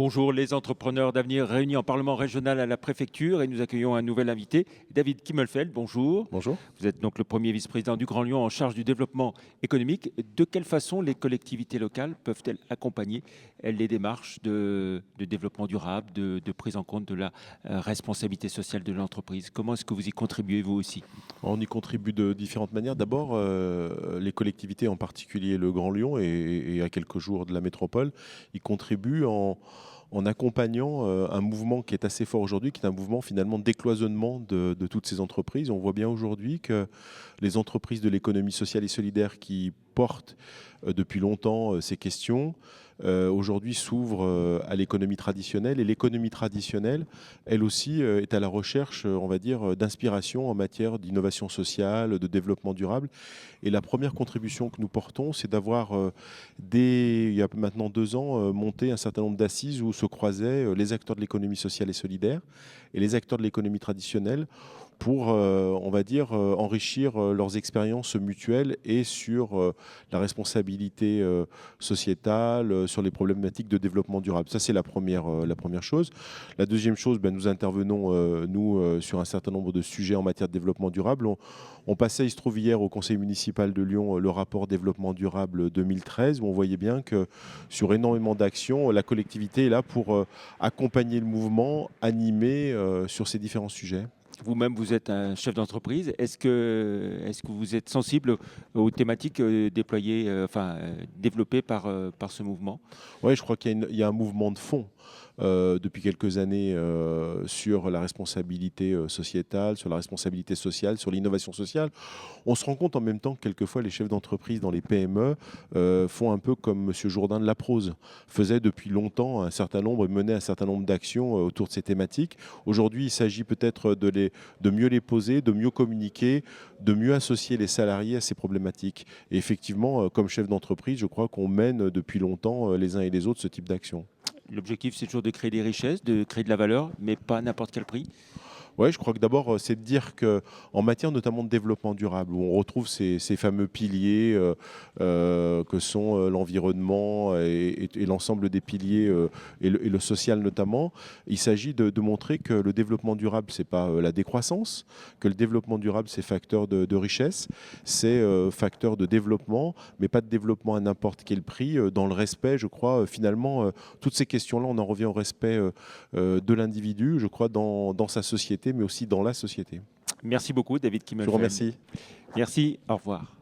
Bonjour les entrepreneurs d'avenir réunis en Parlement régional à la préfecture et nous accueillons un nouvel invité, David Kimmelfeld. Bonjour. Bonjour. Vous êtes donc le premier vice-président du Grand Lyon en charge du développement économique. De quelle façon les collectivités locales peuvent-elles accompagner les démarches de développement durable, de prise en compte de la responsabilité sociale de l'entreprise? Comment est-ce que vous y contribuez vous aussi? On y contribue de différentes manières. D'abord, les collectivités, en particulier le Grand Lyon et à quelques jours de la métropole, y contribuent en accompagnant un mouvement qui est assez fort aujourd'hui, qui est un mouvement finalement de décloisonnement de toutes ces entreprises. On voit bien aujourd'hui que les entreprises de l'économie sociale et solidaire qui portent depuis longtemps ces questions, aujourd'hui s'ouvrent à l'économie traditionnelle. Et l'économie traditionnelle, elle aussi, est à la recherche, on va dire, d'inspiration en matière d'innovation sociale, de développement durable. Et la première contribution que nous portons, c'est d'avoir, il y a maintenant 2 ans, monté un certain nombre d'assises où se croisaient les acteurs de l'économie sociale et solidaire et les acteurs de l'économie traditionnelle pour, on va dire, enrichir leurs expériences mutuelles et sur la responsabilité sociétale, sur les problématiques de développement durable. Ça, c'est la première chose. La deuxième chose, ben, nous intervenons, sur un certain nombre de sujets en matière de développement durable. On passait, il se trouve hier, au conseil municipal de Lyon, le rapport développement durable 2013, où on voyait bien que sur énormément d'actions, la collectivité est là pour accompagner le mouvement, animer sur ces différents sujets. Vous-même, vous êtes un chef d'entreprise. Est-ce que vous êtes sensible aux thématiques déployées, développées par ce mouvement? Oui, je crois qu'il y a un mouvement de fond depuis quelques années sur la responsabilité sociétale, sur la responsabilité sociale, sur l'innovation sociale. On se rend compte en même temps que quelquefois les chefs d'entreprise dans les PME font un peu comme M. Jourdain de la Prose faisait depuis longtemps un certain nombre et menait un certain nombre d'actions autour de ces thématiques. Aujourd'hui, il s'agit peut-être de mieux les poser, de mieux communiquer, de mieux associer les salariés à ces problématiques. Et effectivement, comme chef d'entreprise, je crois qu'on mène depuis longtemps les uns et les autres ce type d'action. L'objectif, c'est toujours de créer des richesses, de créer de la valeur, mais pas à n'importe quel prix. Ouais, je crois que d'abord, c'est de dire qu'en matière notamment de développement durable, où on retrouve ces fameux piliers que sont l'environnement et l'ensemble des piliers et le social notamment, il s'agit de montrer que le développement durable, c'est pas la décroissance, que le développement durable, c'est facteur de richesse, c'est facteur de développement, mais pas de développement à n'importe quel prix, dans le respect, je crois, finalement, toutes ces questions-là, on en revient au respect de l'individu, je crois, dans sa société, mais aussi dans la société. Merci beaucoup, David Je vous Kimmelfeld. remercie. Merci, au revoir.